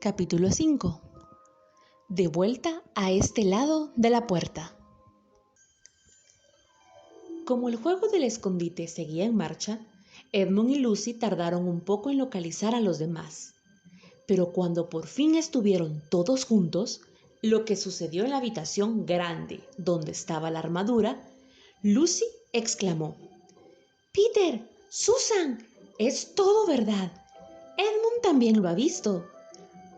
Capítulo 5. De vuelta a este lado de la puerta. Como el juego del escondite seguía en marcha, Edmund y Lucy tardaron un poco en localizar a los demás. Pero cuando por fin estuvieron todos juntos, lo que sucedió en la habitación grande donde estaba la armadura, Lucy exclamó: «Peter, Susan, es todo verdad. Edmund también lo ha visto.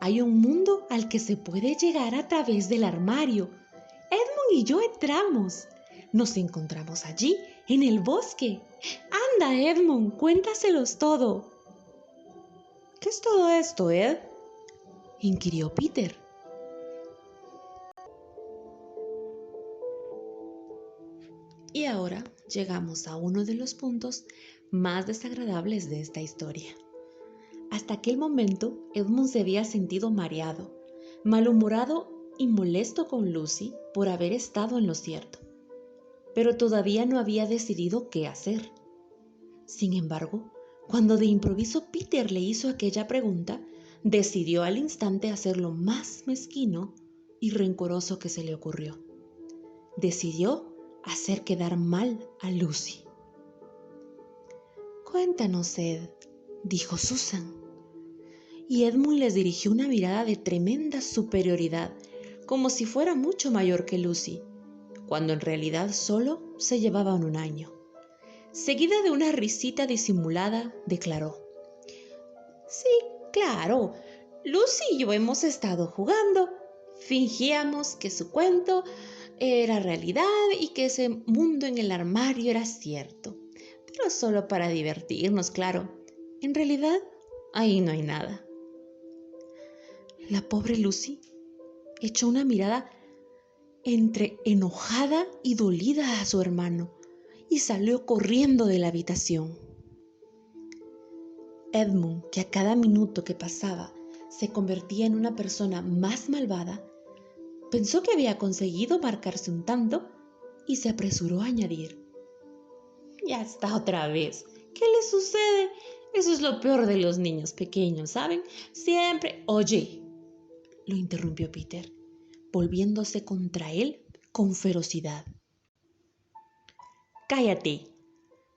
Hay un mundo al que se puede llegar a través del armario. Edmund y yo entramos. Nos encontramos allí, en el bosque. Anda, Edmund, cuéntaselos todo». «¿Qué es todo esto, Ed?», inquirió Peter. Y ahora llegamos a uno de los puntos más desagradables de esta historia. Hasta aquel momento, Edmund se había sentido mareado, malhumorado y molesto con Lucy por haber estado en lo cierto, pero todavía no había decidido qué hacer. Sin embargo, cuando de improviso Peter le hizo aquella pregunta, decidió al instante hacer lo más mezquino y rencoroso que se le ocurrió. Decidió hacer quedar mal a Lucy. «Cuéntanos, Ed», dijo Susan. Y Edmund les dirigió una mirada de tremenda superioridad, como si fuera mucho mayor que Lucy, cuando en realidad solo se llevaban un año. Seguida de una risita disimulada, declaró: «Sí, claro, Lucy y yo hemos estado jugando. Fingíamos que su cuento era realidad y que ese mundo en el armario era cierto, pero solo para divertirnos, claro. En realidad, ahí no hay nada». La pobre Lucy echó una mirada entre enojada y dolida a su hermano y salió corriendo de la habitación. Edmund, que a cada minuto que pasaba se convertía en una persona más malvada, pensó que había conseguido marcarse un tanto y se apresuró a añadir: «Ya está otra vez. ¿Qué le sucede? Eso es lo peor de los niños pequeños, ¿saben? Siempre...» «Oye», lo interrumpió Peter, volviéndose contra él con ferocidad. «Cállate.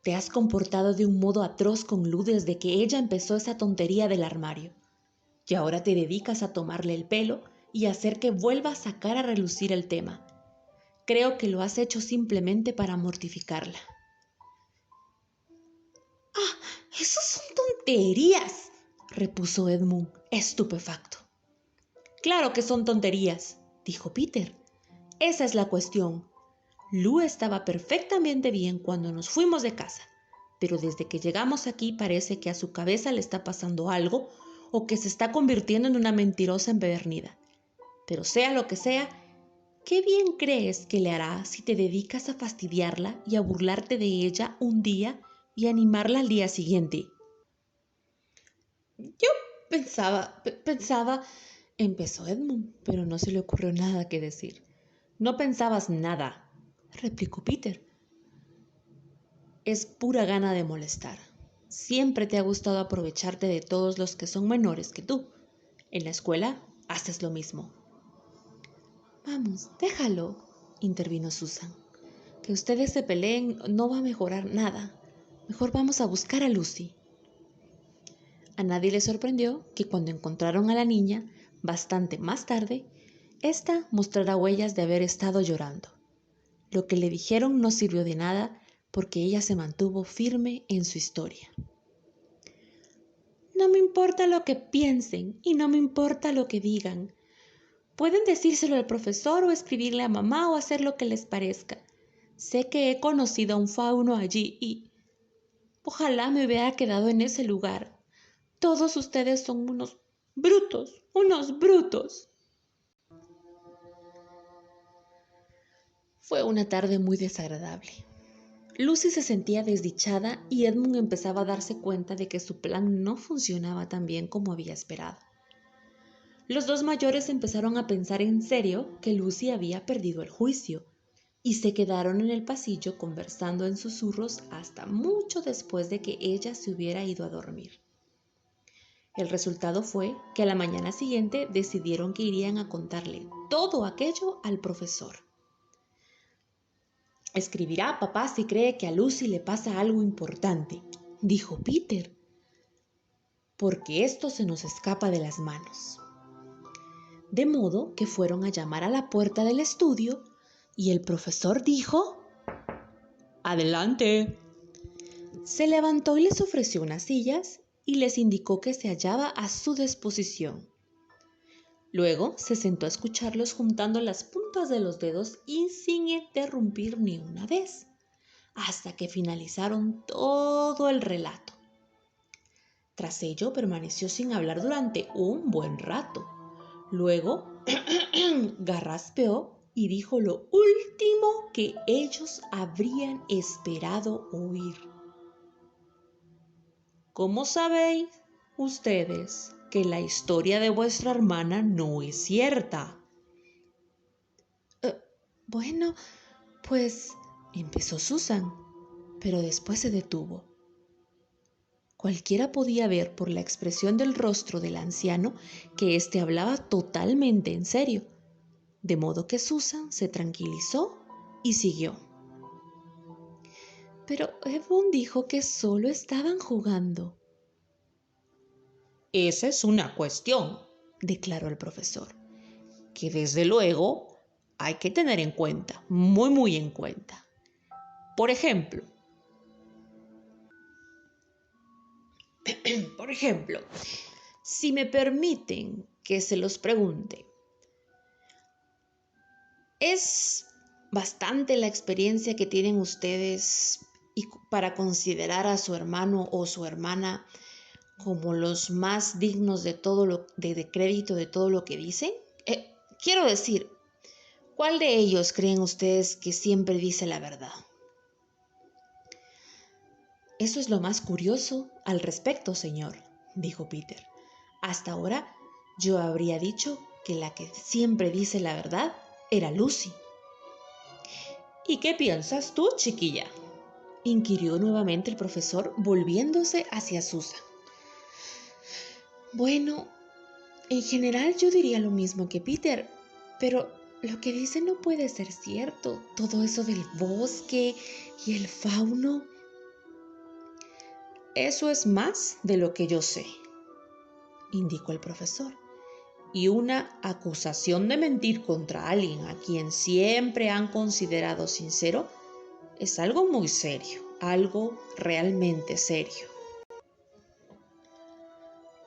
Te has comportado de un modo atroz con Lu desde que ella empezó esa tontería del armario. Y ahora te dedicas a tomarle el pelo y a hacer que vuelva a sacar a relucir el tema. Creo que lo has hecho simplemente para mortificarla». «¡Ah! ¡Eso son tonterías!», repuso Edmund, estupefacto. «Claro que son tonterías», dijo Peter. «Esa es la cuestión. Lu estaba perfectamente bien cuando nos fuimos de casa, pero desde que llegamos aquí parece que a su cabeza le está pasando algo o que se está convirtiendo en una mentirosa empedernida. Pero sea lo que sea, ¿qué bien crees que le hará si te dedicas a fastidiarla y a burlarte de ella un día y a animarla al día siguiente?» «Yo pensaba, empezó Edmund, pero no se le ocurrió nada que decir. «No pensabas nada», replicó Peter. «Es pura gana de molestar. Siempre te ha gustado aprovecharte de todos los que son menores que tú. En la escuela haces lo mismo». «Vamos, déjalo», intervino Susan. «Que ustedes se peleen no va a mejorar nada. Mejor vamos a buscar a Lucy». A nadie le sorprendió que cuando encontraron a la niña, bastante más tarde, ésta mostrara huellas de haber estado llorando. Lo que le dijeron no sirvió de nada porque ella se mantuvo firme en su historia. «No me importa lo que piensen y no me importa lo que digan. Pueden decírselo al profesor o escribirle a mamá o hacer lo que les parezca. Sé que he conocido a un fauno allí y ojalá me hubiera quedado en ese lugar. Todos ustedes son unos brutos, unos brutos». Fue una tarde muy desagradable. Lucy se sentía desdichada y Edmund empezaba a darse cuenta de que su plan no funcionaba tan bien como había esperado. Los dos mayores empezaron a pensar en serio que Lucy había perdido el juicio y se quedaron en el pasillo conversando en susurros hasta mucho después de que ella se hubiera ido a dormir. El resultado fue que a la mañana siguiente decidieron que irían a contarle todo aquello al profesor. Escribirá a papá si cree que a Lucy le pasa algo importante, dijo Peter, porque esto se nos escapa de las manos. De modo que fueron a llamar a la puerta del estudio y el profesor dijo: «Adelante». Se levantó y les ofreció unas sillas y les indicó que se hallaba a su disposición. Luego se sentó a escucharlos juntando las puntas de los dedos y sin interrumpir ni una vez, hasta que finalizaron todo el relato. Tras ello permaneció sin hablar durante un buen rato. Luego garraspeó y dijo lo último que ellos habrían esperado oír. ¿Cómo sabéis ustedes que la historia de vuestra hermana no es cierta? Bueno, pues empezó Susan, pero después se detuvo. Cualquiera podía ver por la expresión del rostro del anciano que éste hablaba totalmente en serio, de modo que Susan se tranquilizó y siguió. Pero Edmund dijo que solo estaban jugando. Esa es una cuestión, declaró el profesor, que desde luego hay que tener en cuenta, muy en cuenta. Por ejemplo, si me permiten que se los pregunte, ¿es bastante la experiencia que tienen ustedes para considerar a su hermano o su hermana como los más dignos de de crédito de todo lo que dicen? Quiero decir, ¿cuál de ellos creen ustedes que siempre dice la verdad? Eso es lo más curioso al respecto, señor, dijo Peter. Hasta ahora yo habría dicho que la que siempre dice la verdad era Lucy. ¿Y qué piensas tú, chiquilla?, inquirió nuevamente el profesor, volviéndose hacia Susan. Bueno, en general yo diría lo mismo que Peter, pero lo que dice no puede ser cierto. Todo eso del bosque y el fauno. Eso es más de lo que yo sé, indicó el profesor. Y una acusación de mentir contra alguien a quien siempre han considerado sincero es algo muy serio, algo realmente serio.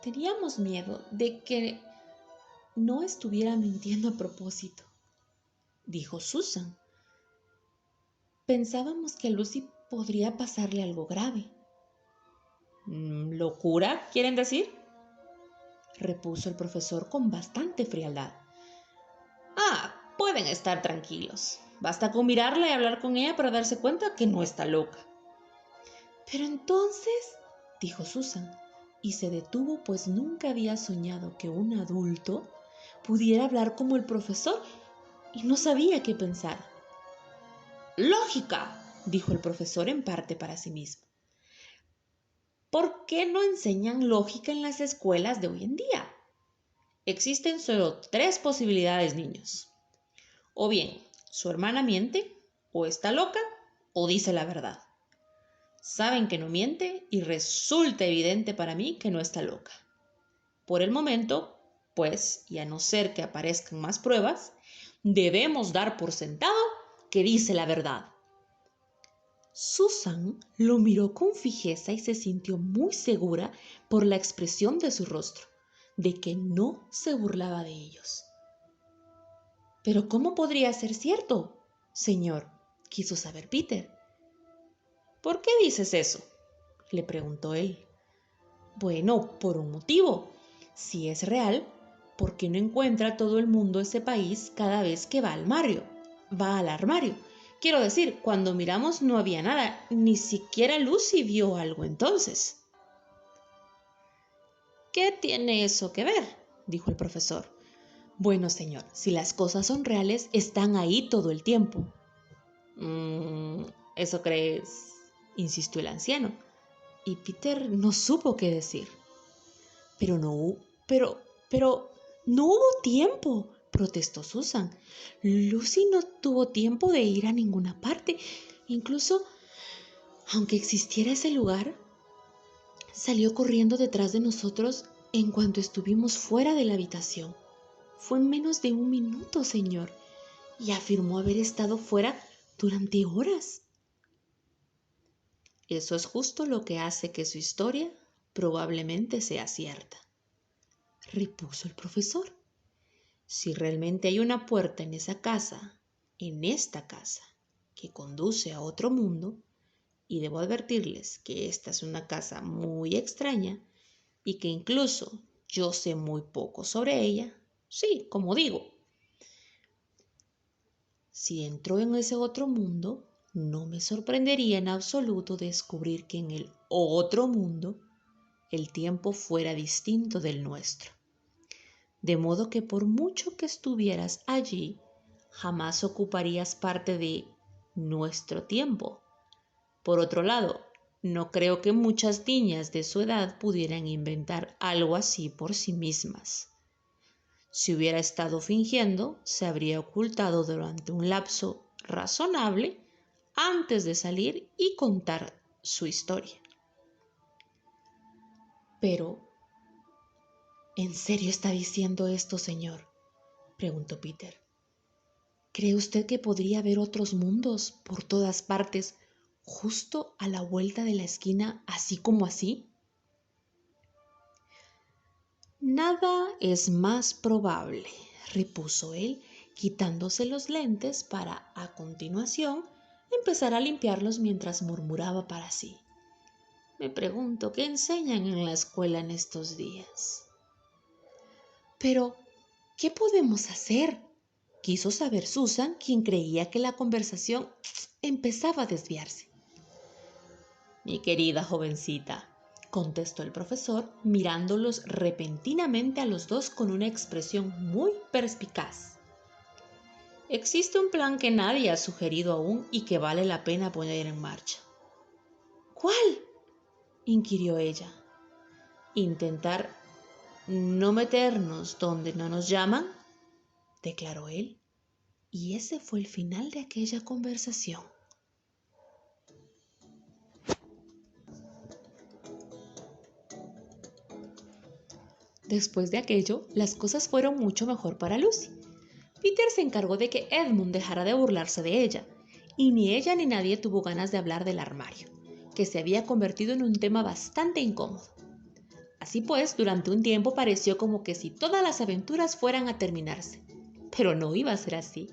Teníamos miedo de que no estuviera mintiendo a propósito, dijo Susan. Pensábamos que a Lucy podría pasarle algo grave. ¿Locura, quieren decir?, repuso el profesor con bastante frialdad. Pueden estar tranquilos. Basta con mirarla y hablar con ella para darse cuenta que no está loca. Pero entonces, dijo Susan, y se detuvo, pues nunca había soñado que un adulto pudiera hablar como el profesor y no sabía qué pensar. ¡Lógica!, dijo el profesor en parte para sí mismo. ¿Por qué no enseñan lógica en las escuelas de hoy en día? Existen solo 3 posibilidades, niños. O bien, su hermana miente, o está loca, o dice la verdad. Saben que no miente y resulta evidente para mí que no está loca. Por el momento, pues, y a no ser que aparezcan más pruebas, debemos dar por sentado que dice la verdad. Susan lo miró con fijeza y se sintió muy segura por la expresión de su rostro, de que no se burlaba de ellos. ¿Pero cómo podría ser cierto, señor?, quiso saber Peter. ¿Por qué dices eso?, le preguntó él. Bueno, por un motivo. Si es real, ¿por qué no encuentra todo el mundo ese país cada vez que va al armario? Quiero decir, cuando miramos no había nada, ni siquiera Lucy vio algo entonces. ¿Qué tiene eso que ver?, dijo el profesor. Bueno, señor, si las cosas son reales, están ahí todo el tiempo. ¿Eso crees?, insistió el anciano, y Peter no supo qué decir. Pero pero no hubo tiempo, protestó Susan. Lucy no tuvo tiempo de ir a ninguna parte. Incluso, aunque existiera ese lugar, salió corriendo detrás de nosotros en cuanto estuvimos fuera de la habitación. Fue en menos de 1 minuto, señor, y afirmó haber estado fuera durante horas. Eso es justo lo que hace que su historia probablemente sea cierta, repuso el profesor. Si realmente hay una puerta en esa casa, en esta casa, que conduce a otro mundo, y debo advertirles que esta es una casa muy extraña y que incluso yo sé muy poco sobre ella, sí, como digo, si entró en ese otro mundo, no me sorprendería en absoluto descubrir que en el otro mundo el tiempo fuera distinto del nuestro. De modo que por mucho que estuvieras allí, jamás ocuparías parte de nuestro tiempo. Por otro lado, no creo que muchas niñas de su edad pudieran inventar algo así por sí mismas. Si hubiera estado fingiendo, se habría ocultado durante un lapso razonable antes de salir y contar su historia. Pero, ¿en serio está diciendo esto, señor?, preguntó Peter. ¿Cree usted que podría haber otros mundos por todas partes, justo a la vuelta de la esquina, así como así? Nada es más probable, repuso él, quitándose los lentes para, a continuación, empezar a limpiarlos mientras murmuraba para sí. Me pregunto qué enseñan en la escuela en estos días. Pero, ¿qué podemos hacer?, quiso saber Susan, quien creía que la conversación empezaba a desviarse. Mi querida jovencita, contestó el profesor, mirándolos repentinamente a los dos con una expresión muy perspicaz. Existe un plan que nadie ha sugerido aún y que vale la pena poner en marcha. ¿Cuál?, inquirió ella. Intentar no meternos donde no nos llaman, declaró él, y ese fue el final de aquella conversación. Después de aquello, las cosas fueron mucho mejor para Lucy. Peter se encargó de que Edmund dejara de burlarse de ella, y ni ella ni nadie tuvo ganas de hablar del armario, que se había convertido en un tema bastante incómodo. Así pues, durante un tiempo pareció como que si todas las aventuras fueran a terminarse, pero no iba a ser así.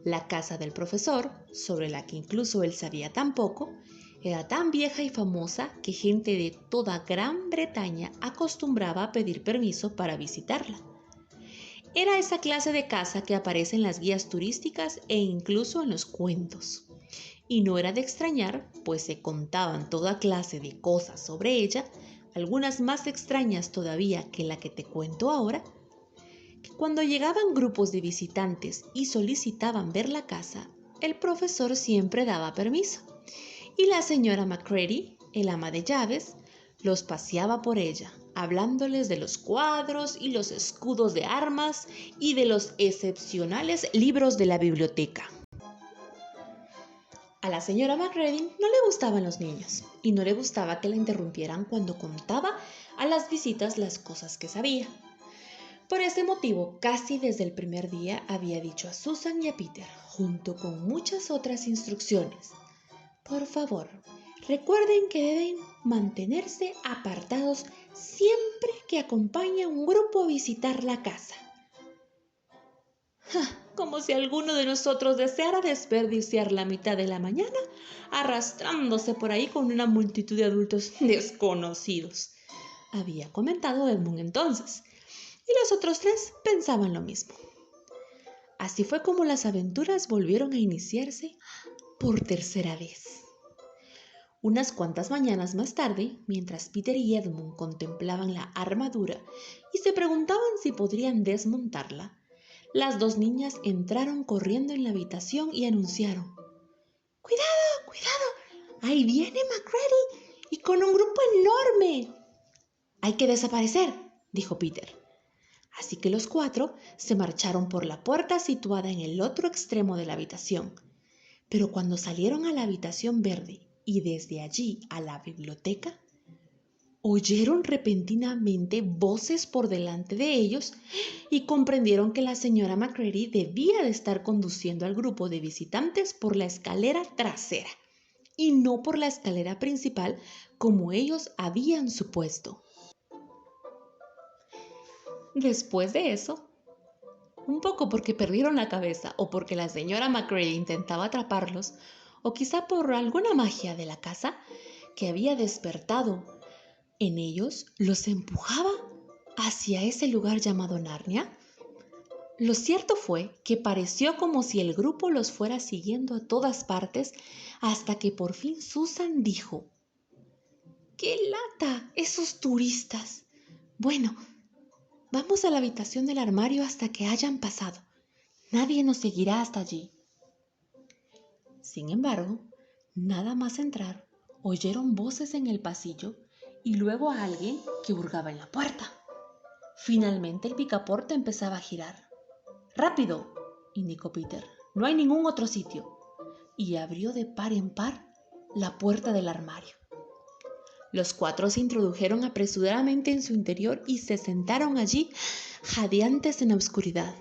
La casa del profesor, sobre la que incluso él sabía tan poco, era tan vieja y famosa que gente de toda Gran Bretaña acostumbraba a pedir permiso para visitarla. Era esa clase de casa que aparece en las guías turísticas e incluso en los cuentos. Y no era de extrañar, pues se contaban toda clase de cosas sobre ella, algunas más extrañas todavía que la que te cuento ahora, que cuando llegaban grupos de visitantes y solicitaban ver la casa, el profesor siempre daba permiso, y la señora Macready, el ama de llaves, los paseaba por ella, hablándoles de los cuadros y los escudos de armas y de los excepcionales libros de la biblioteca. A la señora Macready no le gustaban los niños y no le gustaba que la interrumpieran cuando contaba a las visitas las cosas que sabía. Por ese motivo, casi desde el primer día había dicho a Susan y a Peter, junto con muchas otras instrucciones: por favor, recuerden que deben mantenerse apartados siempre que acompañe a un grupo a visitar la casa. Como si alguno de nosotros deseara desperdiciar la mitad de la mañana arrastrándose por ahí con una multitud de adultos desconocidos, había comentado Edmund entonces, y los otros tres pensaban lo mismo. Así fue como las aventuras volvieron a iniciarse por tercera vez. Unas cuantas mañanas más tarde, mientras Peter y Edmund contemplaban la armadura y se preguntaban si podrían desmontarla, las dos niñas entraron corriendo en la habitación y anunciaron: ¡Cuidado, cuidado! ¡Ahí viene Macready! ¡Y con un grupo enorme! Hay que desaparecer, dijo Peter. Así que los 4 se marcharon por la puerta situada en el otro extremo de la habitación. Pero cuando salieron a la habitación verde y desde allí a la biblioteca, oyeron repentinamente voces por delante de ellos y comprendieron que la señora McCready debía de estar conduciendo al grupo de visitantes por la escalera trasera y no por la escalera principal como ellos habían supuesto. Después de eso, un poco porque perdieron la cabeza o porque la señora McCready intentaba atraparlos, o quizá por alguna magia de la casa que había despertado en ellos, los empujaba hacia ese lugar llamado Narnia. Lo cierto fue que pareció como si el grupo los fuera siguiendo a todas partes hasta que por fin Susan dijo: ¡Qué lata, esos turistas! Bueno, vamos a la habitación del armario hasta que hayan pasado. Nadie nos seguirá hasta allí. Sin embargo, nada más entrar, oyeron voces en el pasillo y luego a alguien que hurgaba en la puerta. Finalmente el picaporte empezaba a girar. ¡Rápido!, indicó Peter. No hay ningún otro sitio. Y abrió de par en par la puerta del armario. Los 4 se introdujeron apresuradamente en su interior y se sentaron allí, jadeantes en la oscuridad.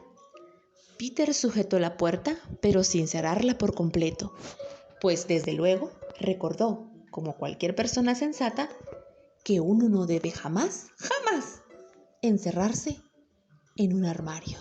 Peter sujetó la puerta, pero sin cerrarla por completo, pues desde luego recordó, como cualquier persona sensata, que uno no debe jamás encerrarse en un armario.